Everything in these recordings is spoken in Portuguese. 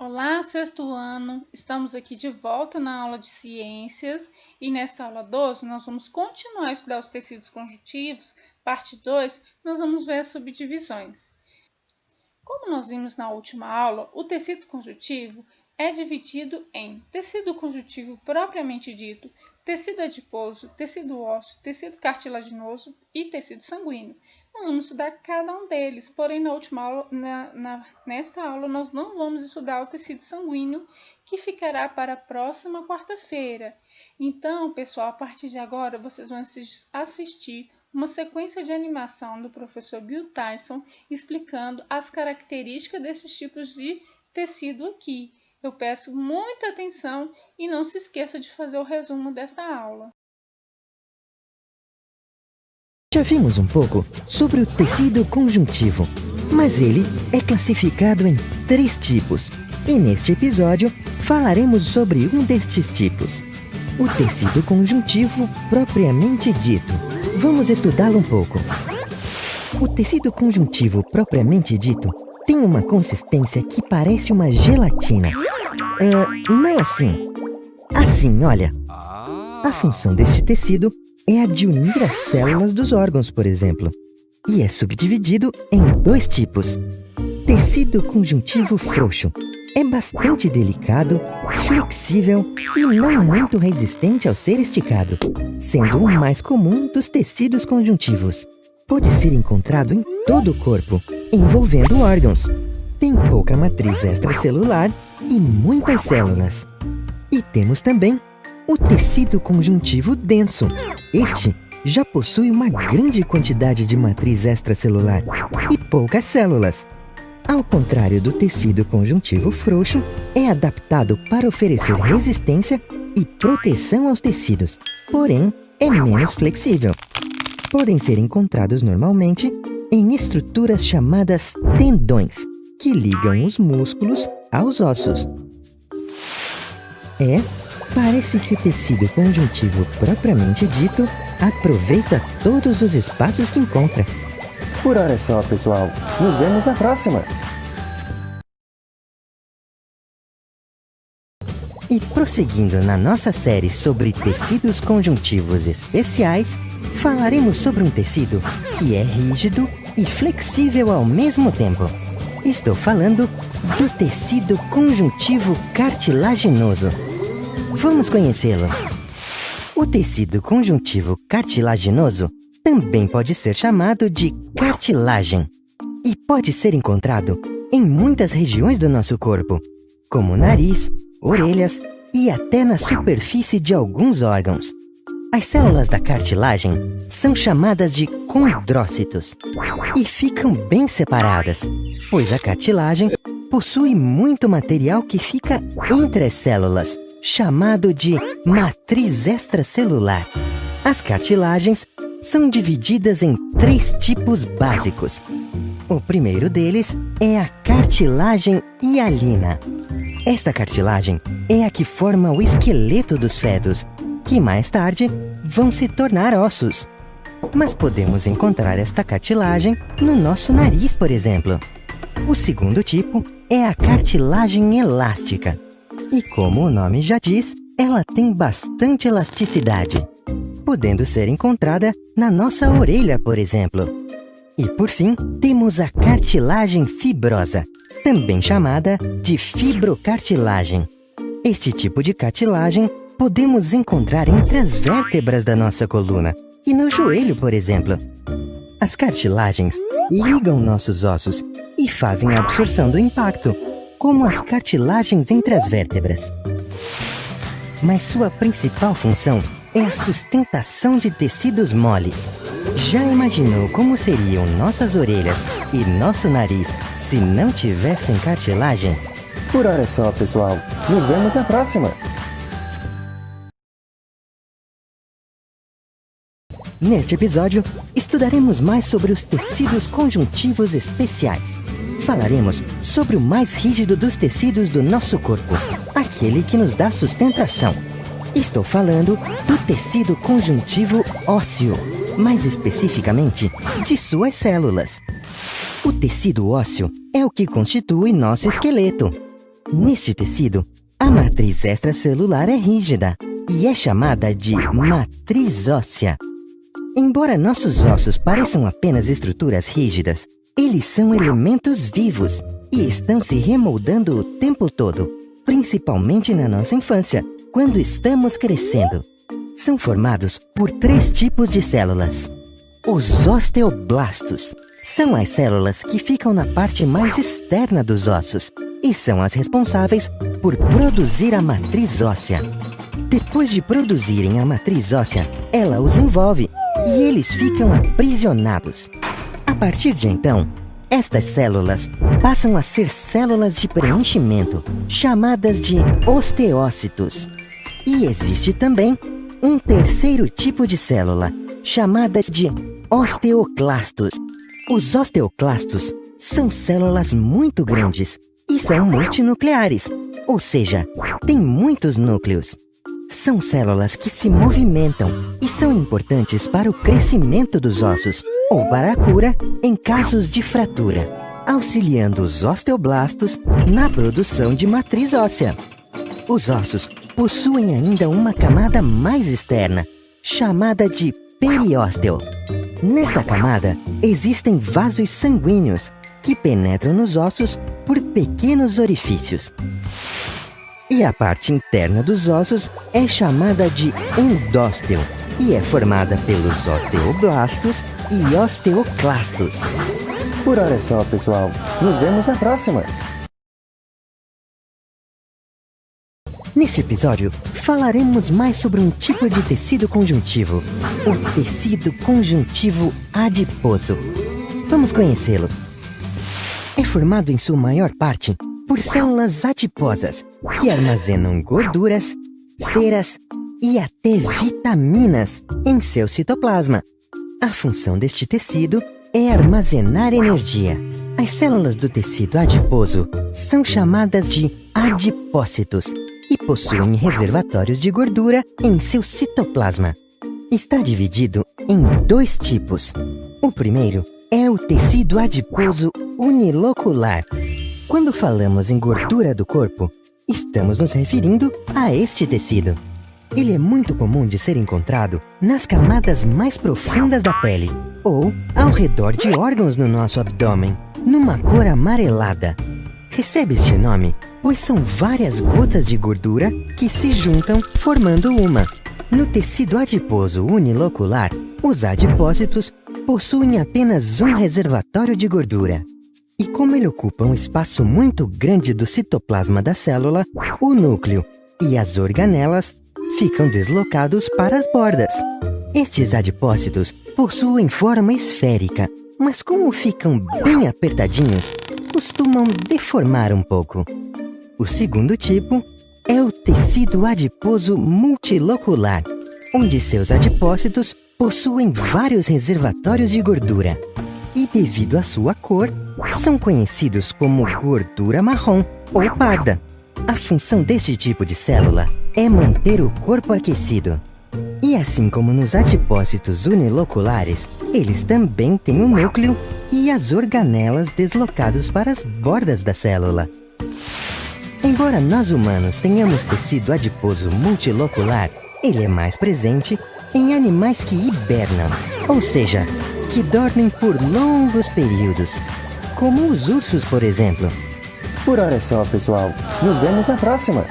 Olá, sexto ano! Estamos aqui de volta na aula de ciências e nesta aula 12 nós vamos continuar a estudar os tecidos conjuntivos. Parte 2, nós vamos ver as subdivisões. Como nós vimos na última aula, o tecido conjuntivo é dividido em tecido conjuntivo propriamente dito, tecido adiposo, tecido ósseo, tecido cartilaginoso e tecido sanguíneo. Nós vamos estudar cada um deles, porém na última aula, nesta aula nós não vamos estudar o tecido sanguíneo, que ficará para a próxima quarta-feira. Então, pessoal, a partir de agora vocês vão assistir uma sequência de animação do professor Bill Tyson explicando as características desses tipos de tecido aqui. Eu peço muita atenção e não se esqueça de fazer o resumo desta aula. Já vimos um pouco sobre o tecido conjuntivo, mas ele é classificado em 3 tipos, e neste episódio falaremos sobre um destes tipos, o tecido conjuntivo propriamente dito. Vamos estudá-lo um pouco. O tecido conjuntivo propriamente dito tem uma consistência que parece uma gelatina. Não assim. Assim, olha. A função deste tecido é a de unir as células dos órgãos, por exemplo, e é subdividido em 2 tipos. Tecido conjuntivo frouxo. É bastante delicado, flexível e não muito resistente ao ser esticado, sendo o mais comum dos tecidos conjuntivos. Pode ser encontrado em todo o corpo, envolvendo órgãos. Tem pouca matriz extracelular e muitas células. E temos também o tecido conjuntivo denso. Este já possui uma grande quantidade de matriz extracelular e poucas células. Ao contrário do tecido conjuntivo frouxo, é adaptado para oferecer resistência e proteção aos tecidos, porém é menos flexível. Podem ser encontrados normalmente em estruturas chamadas tendões, que ligam os músculos aos ossos. Parece que o tecido conjuntivo propriamente dito aproveita todos os espaços que encontra. Por hora é só, pessoal. Nos vemos na próxima! E prosseguindo na nossa série sobre tecidos conjuntivos especiais, falaremos sobre um tecido que é rígido e flexível ao mesmo tempo. Estou falando do tecido conjuntivo cartilaginoso. Vamos conhecê-lo. O tecido conjuntivo cartilaginoso também pode ser chamado de cartilagem e pode ser encontrado em muitas regiões do nosso corpo, como nariz, orelhas e até na superfície de alguns órgãos. As células da cartilagem são chamadas de condrócitos e ficam bem separadas, pois a cartilagem possui muito material que fica entre as células, chamado de matriz extracelular. As cartilagens são divididas em 3 tipos básicos. O primeiro deles é a cartilagem hialina. Esta cartilagem é a que forma o esqueleto dos fetos, que mais tarde vão se tornar ossos. Mas podemos encontrar esta cartilagem no nosso nariz, por exemplo. O segundo tipo é a cartilagem elástica. E como o nome já diz, ela tem bastante elasticidade, podendo ser encontrada na nossa orelha, por exemplo. E por fim, temos a cartilagem fibrosa, também chamada de fibrocartilagem. Este tipo de cartilagem podemos encontrar entre as vértebras da nossa coluna e no joelho, por exemplo. As cartilagens ligam nossos ossos e fazem a absorção do impacto, como as cartilagens entre as vértebras. Mas sua principal função é a sustentação de tecidos moles. Já imaginou como seriam nossas orelhas e nosso nariz se não tivessem cartilagem? Por hora é só, pessoal. Nos vemos na próxima! Neste episódio, estudaremos mais sobre os tecidos conjuntivos especiais. Falaremos sobre o mais rígido dos tecidos do nosso corpo, aquele que nos dá sustentação. Estou falando do tecido conjuntivo ósseo, mais especificamente de suas células. O tecido ósseo é o que constitui nosso esqueleto. Neste tecido, a matriz extracelular é rígida e é chamada de matriz óssea. Embora nossos ossos pareçam apenas estruturas rígidas, eles são elementos vivos e estão se remoldando o tempo todo, principalmente na nossa infância, quando estamos crescendo. São formados por 3 tipos de células. Os osteoblastos são as células que ficam na parte mais externa dos ossos e são as responsáveis por produzir a matriz óssea. Depois de produzirem a matriz óssea, ela os envolve e eles ficam aprisionados. A partir de então, estas células passam a ser células de preenchimento, chamadas de osteócitos. E existe também um terceiro tipo de célula, chamadas de osteoclastos. Os osteoclastos são células muito grandes e são multinucleares, ou seja, têm muitos núcleos. São células que se movimentam e são importantes para o crescimento dos ossos ou para a cura em casos de fratura, auxiliando os osteoblastos na produção de matriz óssea. Os ossos possuem ainda uma camada mais externa, chamada de periósteo. Nesta camada, existem vasos sanguíneos que penetram nos ossos por pequenos orifícios. E a parte interna dos ossos é chamada de endósteo e é formada pelos osteoblastos e osteoclastos. Por hora é só, pessoal. Nos vemos na próxima. Neste episódio, falaremos mais sobre um tipo de tecido conjuntivo, o tecido conjuntivo adiposo. Vamos conhecê-lo. É formado em sua maior parte por células adiposas que armazenam gorduras, ceras e até vitaminas em seu citoplasma. A função deste tecido é armazenar energia. As células do tecido adiposo são chamadas de adipócitos e possuem reservatórios de gordura em seu citoplasma. Está dividido em 2 tipos. O primeiro é o tecido adiposo unilocular. Quando falamos em gordura do corpo, estamos nos referindo a este tecido. Ele é muito comum de ser encontrado nas camadas mais profundas da pele ou ao redor de órgãos no nosso abdômen, numa cor amarelada. Recebe este nome pois são várias gotas de gordura que se juntam formando uma. No tecido adiposo unilocular, os adipócitos possuem apenas um reservatório de gordura. E como ele ocupa um espaço muito grande do citoplasma da célula, o núcleo e as organelas ficam deslocados para as bordas. Estes adipócitos possuem forma esférica, mas como ficam bem apertadinhos, costumam deformar um pouco. O segundo tipo é o tecido adiposo multilocular, onde seus adipócitos possuem vários reservatórios de gordura. E devido à sua cor, são conhecidos como gordura marrom ou parda. A função deste tipo de célula é manter o corpo aquecido. E assim como nos adipócitos uniloculares, eles também têm o núcleo e as organelas deslocados para as bordas da célula. Embora nós humanos tenhamos tecido adiposo multilocular, ele é mais presente em animais que hibernam, ou seja, que dormem por longos períodos, como os ursos, por exemplo. Por hora é só, pessoal. Nos vemos na próxima.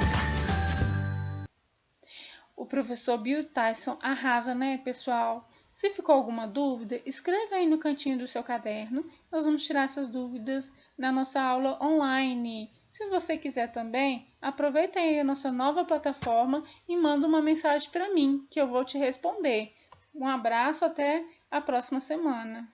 O professor Bill Tyson arrasa, né, pessoal? Se ficou alguma dúvida, escreva aí no cantinho do seu caderno. Nós vamos tirar essas dúvidas na nossa aula online. Se você quiser também, aproveita aí a nossa nova plataforma e manda uma mensagem para mim, que eu vou te responder. Um abraço, até a próxima semana.